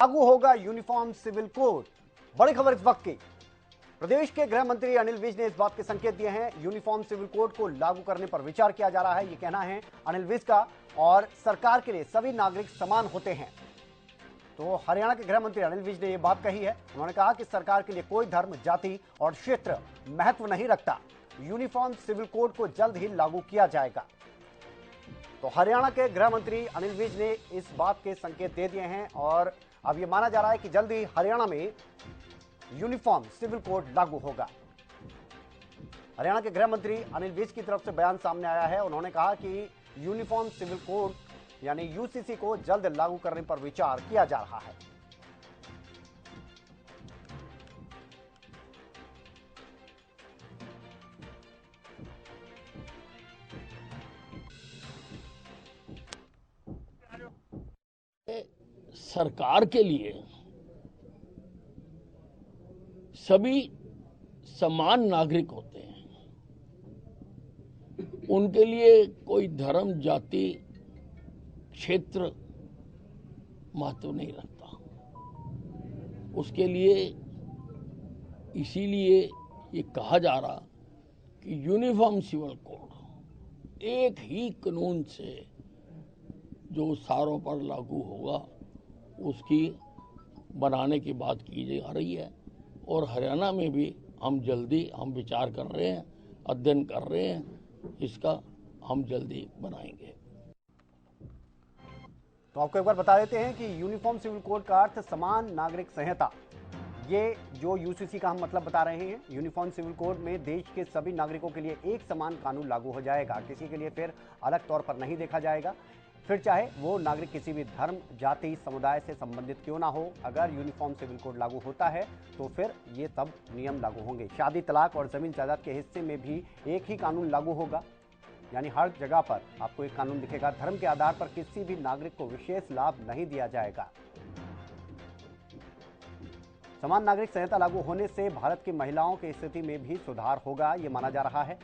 लागू होगा uniform civil code. बड़ी खबर इस वक्त की। प्रदेश के गृह मंत्री अनिल विज ने इस बात के संकेत दिए हैं। यूनिफॉर्म सिविल कोड को लागू करने पर विचार किया जा रहा है, यह कहना है अनिल विज का। और सरकार के लिए सभी नागरिक समान होते हैं। तो हरियाणा के गृह मंत्री अनिल विज ने यह बात कही है। उन्होंने कहा कि सरकार के लिए कोई धर्म, जाति और क्षेत्र महत्व नहीं रखता। यूनिफॉर्म सिविल कोड को जल्द ही लागू किया जाएगा। तो हरियाणा के गृह मंत्री अनिल विज ने इस बात के संकेत दे दिए हैं और अब यह माना जा रहा है कि जल्द ही हरियाणा में यूनिफॉर्म सिविल कोड लागू होगा। हरियाणा के गृह मंत्री अनिल विज की तरफ से बयान सामने आया है। उन्होंने कहा कि यूनिफॉर्म सिविल कोड यानी यूसीसी को जल्द लागू करने पर विचार किया जा रहा है। सरकार के लिए सभी समान नागरिक होते हैं। उनके लिए कोई धर्म, जाति, क्षेत्र महत्व नहीं रखता। उसके लिए इसीलिए ये कहा जा रहा कि यूनिफॉर्म सिविल कोड एक ही कानून से जो सारों पर लागू होगा उसकी बनाने की बात की जा रही है। और हरियाणा में भी हम विचार कर रहे हैं, अध्ययन कर रहे हैं, इसका हम जल्दी बनाएंगे। तो आपको एक बार बता देते हैं कि यूनिफॉर्म सिविल कोड का अर्थ समान नागरिक संहिता। ये जो यूसीसी का हम मतलब बता रहे हैं। यूनिफॉर्म सिविल कोड में देश के सभी नागरिकों के लिए एक समान कानून लागू हो जाएगा। किसी के लिए फिर अलग तौर पर नहीं देखा जाएगा, फिर चाहे वो नागरिक किसी भी धर्म, जाति, समुदाय से संबंधित क्यों ना हो। अगर यूनिफॉर्म सिविल कोड लागू होता है तो फिर ये तब नियम लागू होंगे। शादी, तलाक और जमीन जायदाद के हिस्से में भी एक ही कानून लागू होगा। यानी हर जगह पर आपको एक कानून दिखेगा। धर्म के आधार पर किसी भी नागरिक को विशेष लाभ नहीं दिया जाएगा। समान नागरिक संहिता लागू होने से भारत की महिलाओं की स्थिति में भी सुधार होगा, ये माना जा रहा है।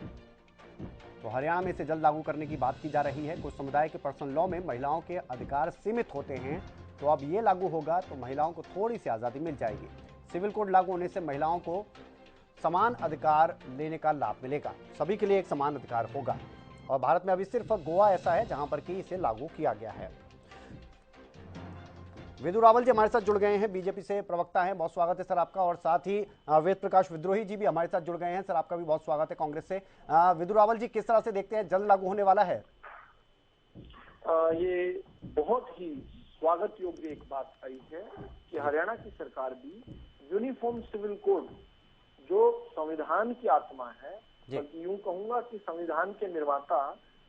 तो हरियाणा में इसे जल्द लागू करने की बात की जा रही है। कुछ समुदाय के पर्सनल लॉ में महिलाओं के अधिकार सीमित होते हैं, तो अब ये लागू होगा तो महिलाओं को थोड़ी सी आज़ादी मिल जाएगी। सिविल कोड लागू होने से महिलाओं को समान अधिकार लेने का लाभ मिलेगा। सभी के लिए एक समान अधिकार होगा। और भारत में अभी सिर्फ गोवा ऐसा है जहां पर कि इसे लागू किया गया है। विदु रावल जी हमारे साथ जुड़ गए हैं, बीजेपी से प्रवक्ता हैं। बहुत स्वागत है सर आपका। और साथ ही वेद प्रकाश विद्रोही जी भी हमारे साथ जुड़ गए हैं। सर आपका भी बहुत स्वागत है कांग्रेस से। विदु रावल जी, किस तरह से देखते हैं, जल्द लागू होने वाला है? ये बहुत ही स्वागत योग्य एक बात आई है कि हरियाणा की सरकार भी यूनिफॉर्म सिविल कोड जो संविधान की आत्मा है, बल्कि यूं कहूंगा कि संविधान के निर्माता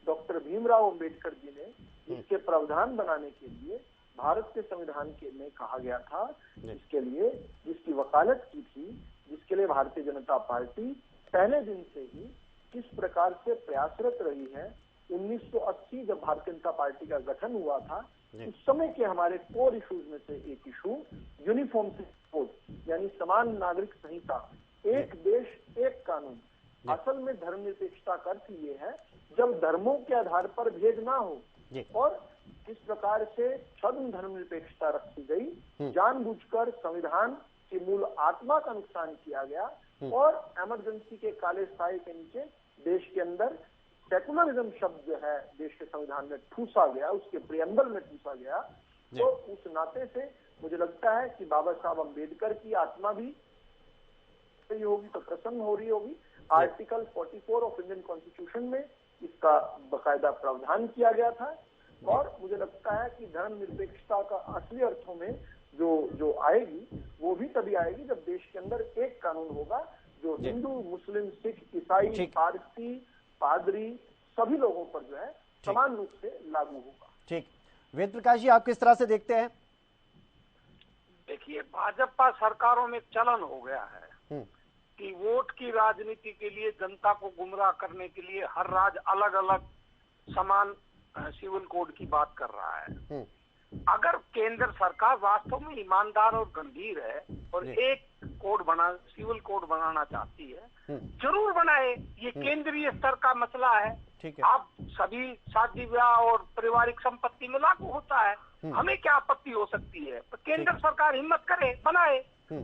डॉक्टर भीमराव अंबेडकर जी ने इसके प्रावधान बनाने के लिए भारत के संविधान के में कहा गया था, जिसके लिए जिसकी वकालत की थी, जिसके लिए भारतीय जनता पार्टी पहले दिन से ही किस प्रकार से प्रयासरत रही है। 1980 जब भारतीय जनता पार्टी का गठन हुआ था, उस समय के हमारे कोर इश्यूज में से एक इशू यूनिफॉर्म सिविल कोड यानी समान नागरिक संहिता, एक देश एक कानून। असल में धर्मनिरपेक्षता का अर्थ ये है जब धर्मों के आधार पर भेद ना हो। और किस प्रकार से छद्म धर्मनिरपेक्षता रखी गई, जानबूझकर संविधान की मूल आत्मा का नुकसान किया गया और इमरजेंसी के काले साए के नीचे देश के अंदर सेकुलरिज्म शब्द जो है देश के संविधान में ठूसा गया, उसके प्रियम्बल में ठूसा गया। तो उस नाते से मुझे लगता है कि बाबा साहब अम्बेडकर की आत्मा भी होगी तो प्रसन्न हो रही होगी। आर्टिकल 44 ऑफ इंडियन कॉन्स्टिट्यूशन में इसका बकायदा प्रावधान किया गया था। और मुझे लगता है कि धर्मनिरपेक्षता का असली अर्थों में जो आएगी वो भी तभी आएगी जब देश के अंदर एक कानून होगा जो हिंदू, मुस्लिम, सिख, ईसाई, पारसी, पादरी सभी लोगों पर जो है समान रूप से लागू होगा। ठीक, वेद प्रकाश जी आप किस तरह से देखते हैं? देखिए, भाजपा सरकारों में चलन हो गया है कि वोट की राजनीति के लिए, जनता को गुमराह करने के लिए हर राज्य अलग अलग समान सिविल कोड की बात कर रहा है। अगर केंद्र सरकार वास्तव में ईमानदार और गंभीर है और एक सिविल कोड बनाना चाहती है, जरूर बनाए। ये केंद्रीय स्तर का मसला है। आप सभी शादी ब्याह और पारिवारिक संपत्ति में लागू होता है। हमें क्या आपत्ति हो सकती है? केंद्र सरकार हिम्मत करे, बनाए।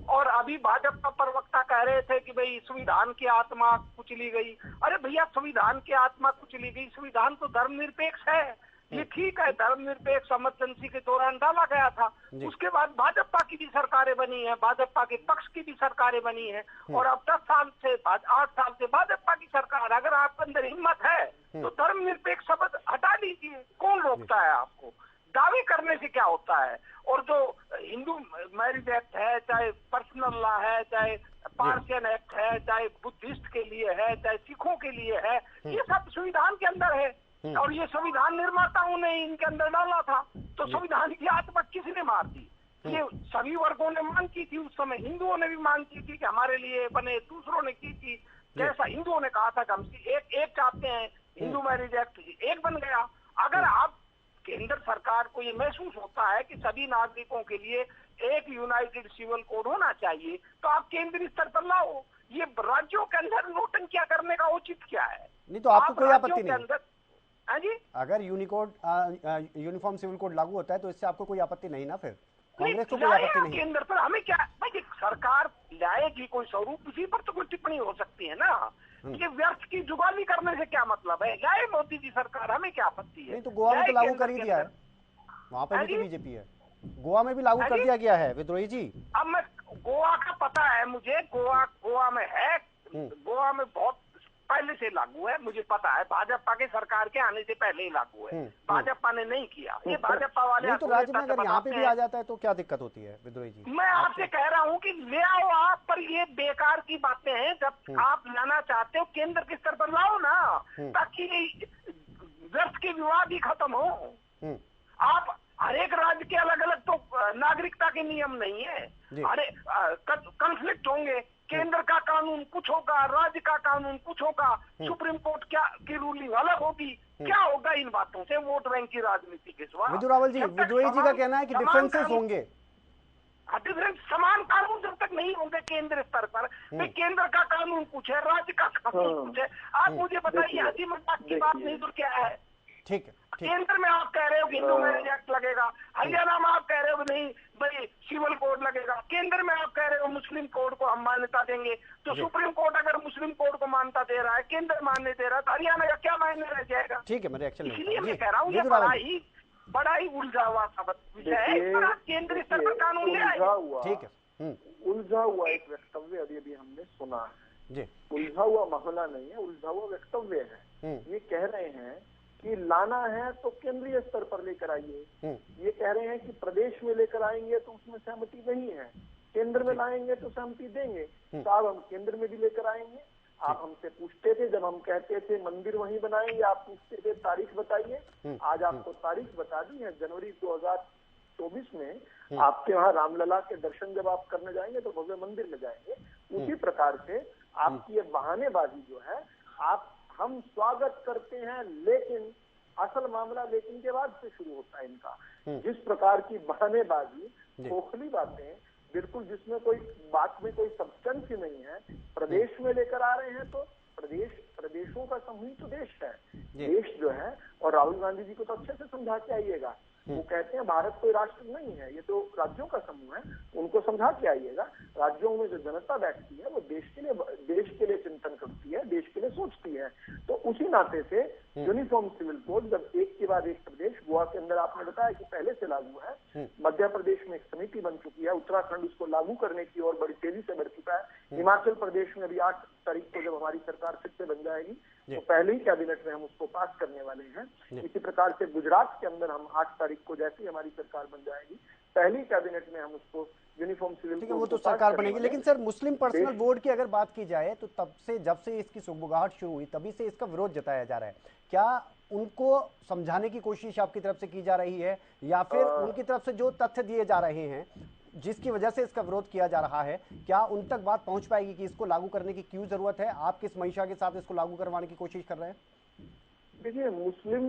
और अभी भाजपा प्रवक्ता कह रहे थे कि भाई संविधान की आत्मा कुचली गई। अरे भैया, संविधान की आत्मा कुचली गई, संविधान तो धर्मनिरपेक्ष है, ये ठीक है, धर्मनिरपेक्ष इमरजेंसी के दौरान डाला गया था। उसके बाद भाजपा की भी सरकारें बनी है, भाजपा के पक्ष की भी सरकारें बनी है, और अब 10 साल से 8 साल से भाजपा की सरकार। अगर आपके अंदर हिम्मत है तो धर्मनिरपेक्ष शब्द हटा दीजिए, कौन रोकता है आपको? दावे करने से क्या होता है? और जो हिंदू मैरिज एक्ट है, चाहे पर्सनल लॉ है, चाहे पार्शियन एक्ट है, चाहे बुद्धिस्ट के लिए है, चाहे सिखों के लिए है, ये सब संविधान के अंदर है, और ये संविधान निर्माताओं ने इनके अंदर डाला था। तो संविधान की आत्मा किसने मार दी? ये सभी वर्गों ने मांग की थी, उस समय हिंदुओं ने भी मांग की थी कि हमारे लिए बने, दूसरों ने की थी। जैसा हिंदुओं ने कहा था कि हम एक चाहते हैं, हिंदू मैरिज एक्ट एक बन गया। अगर आप केंद्र सरकार को ये महसूस होता है कि सभी नागरिकों के लिए एक यूनाइटेड सिविल कोड होना चाहिए, तो आप केंद्रीय स्तर पर लाओ। ये राज्यों के अंदर नोटंकियां करने का उचित क्या है? नहीं तो आपको कोई आपत्ति नहीं? हाँ जी, अगर यूनिफॉर्म सिविल कोड लागू होता है तो इससे आपको कोई आपत्ति नहीं ना? फिर कांग्रेस को कोई आपत्ति नहीं? केंद्र पर हमें क्या भाई, सरकार लाएगी कोई स्वरूप, उसी पर तो कोई टिप्पणी हो सकती है ना। ये व्यर्थ की जुगाली करने से क्या मतलब है? लाए मोदी जी सरकार, हमें क्या आपत्ति है? नहीं तो गोवा में तो लागू कर ही दिया है, वहाँ पर भी तो बीजेपी है, गोवा में भी लागू कर दिया गया है विद्रोही जी। अब मैं गोवा का पता है मुझे, गोवा में है, गोवा में बहुत पहले से लागू है, मुझे पता है। भाजपा के सरकार के आने से पहले ही लागू है, भाजपा ने नहीं किया। ये भाजपा वाले नहीं तो राज्य में अगर यहाँ पे भी आ जाता है तो क्या दिक्कत होती है विद्रोही जी? मैं आपसे कह रहा हूँ कि ले आओ आप, पर ये बेकार की बातें हैं। जब आप लाना चाहते हो केंद्र के स्तर पर लाओ ना, ताकि व्यर्थ के विवाद ही खत्म हो। आप हर एक राज्य के अलग अलग तो नागरिकता के नियम नहीं है, अरे कॉन्फ्लिक्ट होंगे। केंद्र का कानून कुछ होगा, राज्य का कानून कुछ होगा, सुप्रीम कोर्ट की रूलिंग अलग होगी। क्या होगा इन बातों से? वोट बैंक की राजनीति के सिवा। विद्रोही जी का कहना है कि डिफरेंसेस होंगे। डिफरेंस, समान कानून जब तक नहीं होंगे केंद्र स्तर पर, तो केंद्र का कानून कुछ है, राज्य का कानून कुछ है। आप मुझे बताइए, हंसी मजाक की बात नहीं तो क्या है? ठीक है, केंद्र में आप कह रहे हो कि हिंदू मैरिज एक्ट लगेगा, हरियाणा में आप कह रहे हो कि नहीं भाई सिविल कोड लगेगा, केंद्र में आप कह रहे हो मुस्लिम कोड को हम मान्यता देंगे। तो सुप्रीम कोर्ट अगर मुस्लिम कोड को मानता दे रहा है, केंद्र मान्य दे रहा है, तो हरियाणा का क्या मायने रह जाएगा? ठीक है, मैं रिएक्शन इसलिए मैं कह रहा हूँ ये बड़ा ही उलझा हुआ विषय है। केंद्रीय स्तर पर कानून ले आए। ठीक है, उलझा हुआ एक वक्तव्य अभी हमने सुना है। उलझा हुआ मामला नहीं है, उलझा हुआ वक्तव्य है। ये कह रहे हैं कि लाना है तो केंद्रीय स्तर पर लेकर आइए। ये कह रहे हैं कि प्रदेश में लेकर आएंगे तो उसमें सहमति नहीं है, केंद्र में लाएंगे तो सहमति देंगे। साहब, हम केंद्र में भी लेकर आएंगे। आप हमसे पूछते थे, जब हम कहते थे मंदिर वहीं बनाएंगे, आप पूछते थे तारीख बताइए। आज आपको तारीख बता दी है, जनवरी 2024 में आपके वहाँ रामलला के दर्शन जब आप करने जाएंगे तो भव्य मंदिर में जाएंगे। उसी प्रकार से आपकी ये बहानेबाजी जो है, हम स्वागत करते हैं, लेकिन असल मामला लेकिन के बाद से शुरू होता है इनका। जिस प्रकार की बहानेबाजी, खोखली बातें, बिल्कुल जिसमें कोई बात में कोई सब्सटेंस ही नहीं है, प्रदेश में लेकर आ रहे हैं। तो प्रदेशों का समूह ही तो देश है। देश जो है, और राहुल गांधी जी को तो अच्छे से समझा के आइएगा। वो कहते हैं भारत कोई राष्ट्र नहीं है, ये तो राज्यों का समूह है, उनको समझा के आइएगा। राज्यों में जो जनता बैठती है वो देश के लिए चिंतन करती है, देश के लिए सोचती है। तो उसी नाते से यूनिफॉर्म सिविल कोड जब एक के बाद एक प्रदेश, गोवा के अंदर आपने बताया कि पहले से लागू है, मध्य प्रदेश में एक समिति बन चुकी है, उत्तराखंड उसको लागू करने की ओर बड़ी तेजी से बढ़ चुका है। हिमाचल प्रदेश में भी 8 तारीख को जब हमारी सरकार फिर से बन जाएगी तो पहले ही कैबिनेट में हम उसको पास करने वाले हैं। इसी प्रकार से गुजरात के अंदर हम 8 तारीख को जैसे ही हमारी सरकार बन जाएगी, पहली कैबिनेट में हम उसको यूनिफॉर्म सिविल कोड, वो तो सरकार बनेगी। लेकिन सर, मुस्लिम पर्सनल बोर्ड की अगर बात की जाए तो तब से, जब से इसकी सुगबुगाहट शुरू हुई, तभी से इसका विरोध जताया जा रहा है। क्या उनको समझाने की कोशिश आपकी तरफ से की जा रही है, या फिर उनकी तरफ से जो तथ्य दिए जा रहे हैं जिसकी वजह से इसका विरोध किया जा रहा है, क्या उन तक बात पहुंच पाएगी कि इसको लागू करने की क्यों जरूरत है? आप किस मंशा के साथ इसको लागू करवाने की कोशिश कर रहे हैं? देखिए, मुस्लिम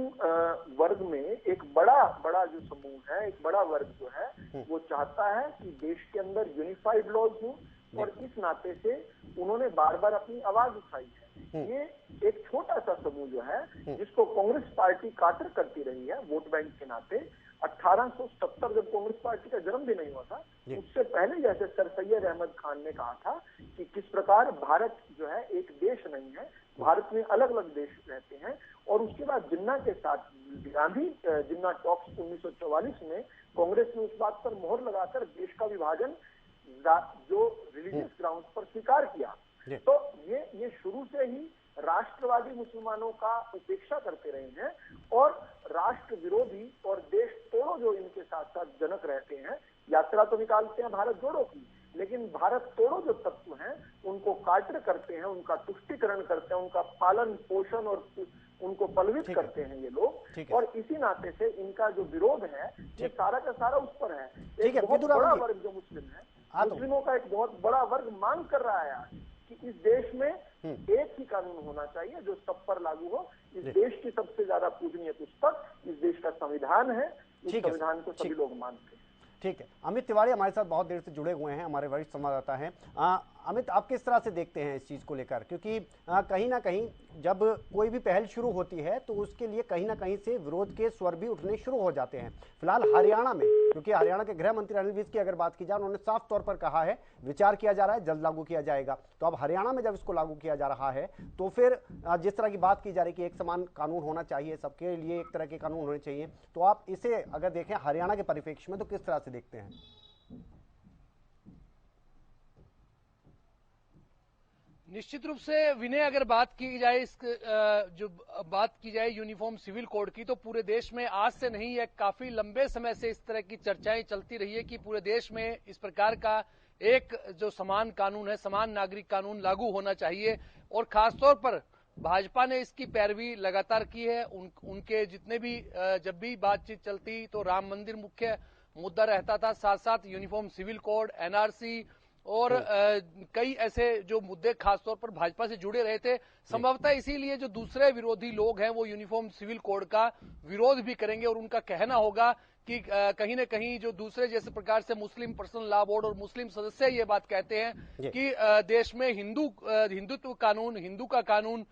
वर्ग में एक बड़ा जो समूह है, एक बड़ा वर्ग जो है, वो चाहता है कि देश के अंदर यूनिफाइड लॉज हो, और इस नाते से उन्होंने बार बार अपनी आवाज उठाई है। ये एक छोटा सा समूह जो है, जिसको कांग्रेस पार्टी काटर करती रही है वोट बैंक के नाते, 1870 जब कांग्रेस पार्टी का जन्म भी नहीं हुआ था, उससे पहले जैसे सर सैयद अहमद खान ने कहा था कि किस प्रकार भारत जो है एक देश नहीं है, भारत में अलग अलग देश रहते हैं। और उसके बाद जिन्ना के साथ गांधी जिन्ना टॉक्स 1944 में कांग्रेस ने उस बात पर मोहर लगाकर देश का विभाजन जो रिलीजियस ग्राउंड पर स्वीकार किया। तो ये शुरू से ही राष्ट्रवादी मुसलमानों का उपेक्षा करते रहे हैं और राष्ट्र विरोधी और देश तोड़ो जो इनके साथ साथ जनक रहते हैं। यात्रा तो निकालते हैं भारत जोड़ो की, लेकिन भारत तोड़ो जो तत्व हैं उनको काटर करते हैं, उनका तुष्टीकरण करते हैं, उनका पालन पोषण और उनको पलवित करते हैं ये लोग। और इसी नाते से इनका जो विरोध है ये सारा का सारा उस पर है। एक बहुत बड़ा वर्ग जो मुस्लिम है, मुस्लिमों का एक बहुत बड़ा वर्ग मांग कर रहा है आज कि इस देश में एक ही कानून होना चाहिए जो सब पर लागू हो। इस देश की सबसे ज्यादा पूजनीय पुस्तक इस देश का संविधान है, इस संविधान को सभी लोग मानते हैं। ठीक है, अमित तिवारी हमारे साथ बहुत देर से जुड़े हुए हैं, हमारे वरिष्ठ संवाददाता हैं। अमित, आप किस तरह से देखते हैं इस चीज को लेकर, क्योंकि कहीं ना कहीं जब कोई भी पहल शुरू होती है तो उसके लिए कहीं ना कहीं से विरोध के स्वर भी उठने शुरू हो जाते हैं। फिलहाल हरियाणा में, क्योंकि हरियाणा के गृह मंत्री अनिल विज की अगर बात की जाए, उन्होंने साफ तौर पर कहा है विचार किया जा रहा है, जल्द लागू किया जाएगा। तो अब हरियाणा में जब इसको लागू किया जा रहा है तो फिर जिस तरह की बात की जा रही है कि एक समान कानून होना चाहिए, सबके लिए एक तरह के कानून होने चाहिए, तो आप इसे अगर देखें हरियाणा के परिप्रेक्ष्य में तो किस तरह से देखते हैं? निश्चित रूप से विनय, अगर बात की जाए जो बात की जाए यूनिफॉर्म सिविल कोड की, तो पूरे देश में आज से नहीं है, काफी लंबे समय से इस तरह की चर्चाएं चलती रही है कि पूरे देश में इस प्रकार का एक जो समान कानून है, समान नागरिक कानून लागू होना चाहिए। और खासतौर पर भाजपा ने इसकी पैरवी लगातार की है। उनके जितने भी जब भी बातचीत चलती तो राम मंदिर मुख्य मुद्दा रहता था, साथ साथ यूनिफॉर्म सिविल कोड, एनआरसी और कई ऐसे जो मुद्दे खासतौर पर भाजपा से जुड़े रहे थे। संभवतः इसीलिए जो दूसरे विरोधी लोग हैं वो यूनिफॉर्म सिविल कोड का विरोध भी करेंगे और उनका कहना होगा कि कहीं न कहीं जो दूसरे जैसे प्रकार से मुस्लिम पर्सनल लॉ बोर्ड और मुस्लिम सदस्य ये बात कहते हैं कि देश में हिंदुत्व कानून, हिंदू का कानून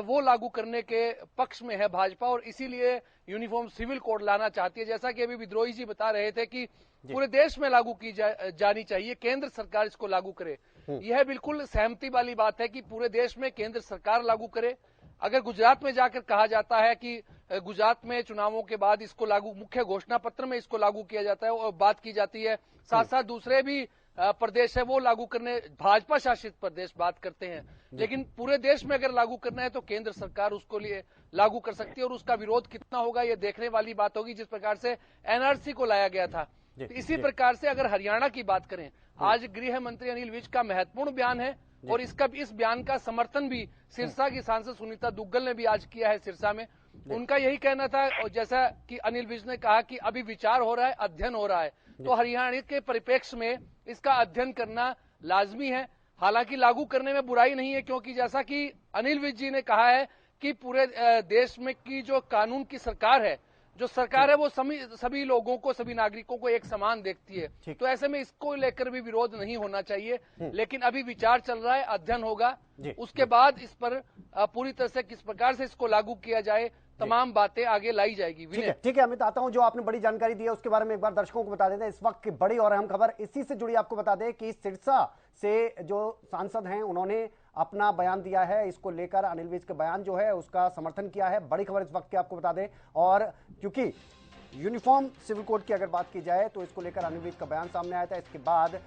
वो लागू करने के पक्ष में है भाजपा, और इसीलिए यूनिफॉर्म सिविल कोड लाना चाहती है। जैसा कि अभी विद्रोही जी बता रहे थे कि पूरे देश में लागू की जानी चाहिए, केंद्र सरकार इसको लागू करे। यह बिल्कुल सहमति वाली बात है कि पूरे देश में केंद्र सरकार लागू करे। अगर गुजरात में जाकर कहा जाता है कि गुजरात में चुनावों के बाद इसको लागू, मुख्य घोषणा पत्र में इसको लागू किया जाता है और बात की जाती है, साथ साथ दूसरे भी प्रदेश है वो लागू करने, भाजपा शासित प्रदेश बात करते हैं, लेकिन पूरे देश में अगर लागू करना है तो केंद्र सरकार उसको लिए लागू कर सकती है। और उसका विरोध कितना होगा ये देखने वाली बात होगी। जिस प्रकार से एनआरसी को लाया गया था, तो इसी प्रकार से अगर हरियाणा की बात करें, आज गृह मंत्री अनिल विज का महत्वपूर्ण बयान है और इस बयान का समर्थन भी सिरसा की सांसद सुनीता दुग्गल ने भी आज किया है सिरसा में। उनका यही कहना था, और जैसा कि अनिल विज ने कहा कि अभी विचार हो रहा है, अध्ययन हो रहा है, तो हरियाणा के परिप्रेक्ष्य में इसका अध्ययन करना लाजमी है। हालांकि लागू करने में बुराई नहीं है, क्योंकि जैसा कि अनिल विज जी ने कहा है कि पूरे देश में की जो कानून की सरकार है, जो सरकार है वो सभी लोगों को, सभी नागरिकों को एक समान देखती है। तो ऐसे में इसको लेकर भी विरोध नहीं होना चाहिए, लेकिन अभी विचार चल रहा है, अध्ययन होगा, उसके बाद इस पर पूरी तरह से किस प्रकार से इसको लागू किया जाए, तमाम बातें आगे लाई जाएगी। ठीक है अमित, आता हूं, जो आपने बड़ी जानकारी दी है उसके बारे में एक बार दर्शकों को बता देते हैं। इस वक्त की बड़ी और अहम खबर इसी से जुड़ी आपको बता दें कि सिरसा से जो सांसद हैं उन्होंने अपना बयान दिया है, इसको लेकर अनिल विज के बयान जो है उसका समर्थन किया है। बड़ी खबर इस वक्त की आपको बता दें, और क्योंकि यूनिफॉर्म सिविल कोड की अगर बात की जाए तो इसको लेकर अनिल विज का बयान सामने आया था। इसके बाद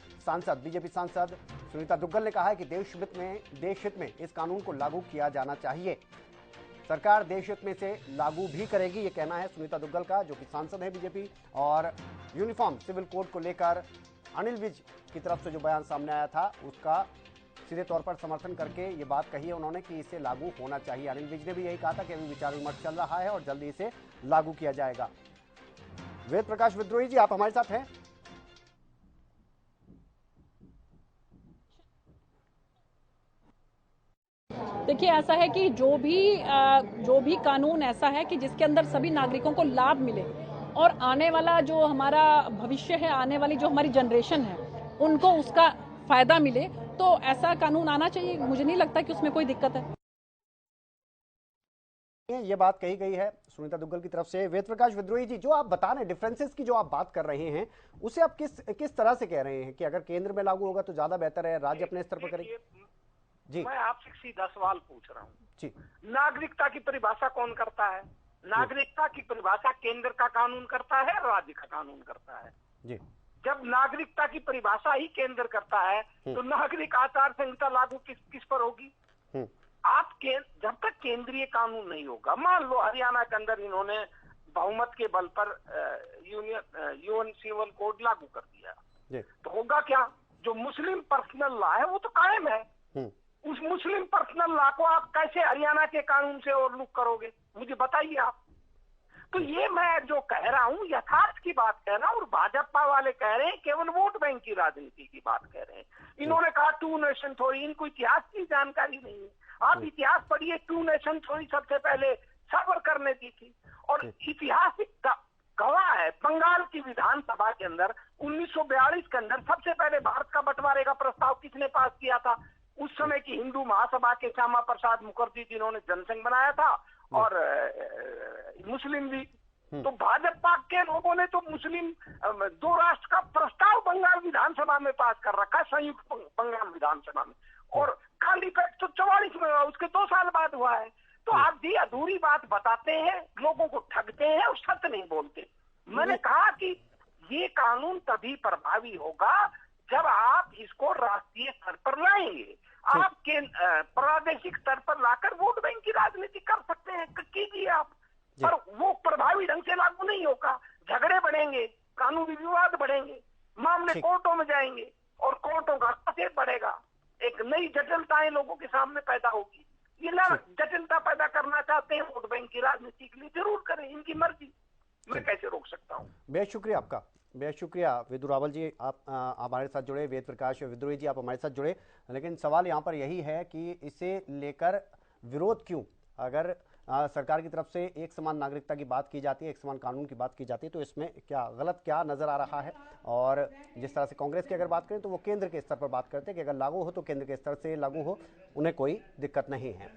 बीजेपी सांसद सुनीता दुग्गल ने कहा है कि देश हित में इस कानून को लागू किया जाना चाहिए, सरकार देश हित में से लागू भी करेगी, ये कहना है सुनीता दुग्गल का, जो कि सांसद है बीजेपी। और यूनिफॉर्म सिविल कोड को लेकर अनिल विज की तरफ से जो बयान सामने आया था उसका सीधे तौर पर समर्थन करके ये बात कही है उन्होंने कि इसे लागू होना चाहिए। अनिल विज ने भी यही कहा था कि अभी विचार विमर्श चल रहा है और जल्दी इसे लागू किया जाएगा। वेद प्रकाश विद्रोही जी, आप हमारे साथ हैं? देखिए, ऐसा है कि जो भी कानून ऐसा है कि जिसके अंदर सभी नागरिकों को लाभ मिले और आने वाला जो हमारा भविष्य है, आने वाली जो हमारी जनरेशन है, उनको उसका फायदा मिले, तो ऐसा कानून आना चाहिए। मुझे नहीं लगता कि उसमें कोई दिक्कत है। ये बात कही गई है सुनीता दुग्गल की तरफ से। वेद प्रकाश विद्रोही जी, जो आप बता रहे हैं डिफरेंसेस की जो आप बात कर रहे हैं, उसे आप किस तरह से कह रहे हैं कि अगर केंद्र में लागू होगा तो ज्यादा बेहतर है, राज्य अपने स्तर पर करेंगे? जी, मैं आपसे सीधा सवाल पूछ रहा हूँ जी। नागरिकता की परिभाषा कौन करता है? नागरिकता की परिभाषा केंद्र का कानून करता है, राज्य का कानून करता है जी। जब नागरिकता की परिभाषा ही केंद्र करता है तो नागरिक आचार संहिता लागू किस पर होगी? जब तक केंद्रीय कानून नहीं होगा, मान लो हरियाणा के अंदर इन्होंने बहुमत के बल पर यूएन सिविल कोड लागू कर दिया, तो होगा क्या? जो मुस्लिम पर्सनल लॉ है वो तो कायम है। उस मुस्लिम पर्सनल लॉ को आप कैसे हरियाणा के कानून से ओवरलुक करोगे? मुझे बताइए आप। तो ये मैं जो कह रहा हूँ यथार्थ की बात कह रहा हूँ, और भाजपा वाले कह रहे हैं केवल वोट बैंक की राजनीति की बात कह रहे हैं। इन्होंने कहा टू नेशन थ्योरी, इनको इतिहास की जानकारी नहीं है। आप इतिहास पढ़िए, टू नेशन थ्योरी सबसे पहले सावरकर ने दी थी, और इतिहास गवाह है। बंगाल की विधानसभा के अंदर 1942 के अंदर सबसे पहले भारत का बंटवारे का प्रस्ताव किसने पास किया था? उस समय की हिंदू महासभा के श्यामा प्रसाद मुखर्जी, जिन्होंने जनसंघ बनाया था, और मुस्लिम लीग। तो भाजपा के लोगों ने तो मुस्लिम दो राष्ट्र का प्रस्ताव बंगाल विधानसभा में पास कर रखा, संयुक्त बंगाल विधानसभा में, और काली पैक्ट तो 44 में हुआ, उसके 2 साल बाद हुआ है। तो आप जी अधूरी बात बताते हैं, लोगों को ठगते हैं और सत्य नहीं बोलते। मैंने कहा कि ये कानून तभी प्रभावी होगा जब आप इसको राष्ट्रीय स्तर पर लाएंगे। आप प्रादेशिक स्तर पर लाकर वोट बैंक की राजनीति कर सकते हैं, कीजिए आप, पर वो प्रभावी ढंग से लागू नहीं होगा। झगड़े बढ़ेंगे, कानूनी विवाद बढ़ेंगे, मामले कोर्टों में जाएंगे, और कोर्टों का हस्तक्षेप बढ़ेगा। एक नई जटिलताएं लोगों के सामने पैदा होगी। ये ना जटिलता पैदा करना चाहते हैं वोट बैंक की राजनीति के लिए, जरूर करें, इनकी मर्जी, मैं कैसे रोक सकता हूँ। बेहद शुक्रिया आपका, बेहद शुक्रिया विदुरावल जी, आप हमारे साथ जुड़े। वेद प्रकाश विद्रोही जी, आप हमारे साथ जुड़े। लेकिन सवाल यहाँ पर यही है कि इसे लेकर विरोध क्यों? अगर सरकार की तरफ से एक समान नागरिकता की बात की जाती है, एक समान कानून की बात की जाती है, तो इसमें क्या गलत क्या नजर आ रहा है? और जिस तरह से कांग्रेस की अगर बात करें तो वो केंद्र के स्तर पर बात करते हैं कि अगर लागू हो तो केंद्र के स्तर से लागू हो, उन्हें कोई दिक्कत नहीं है।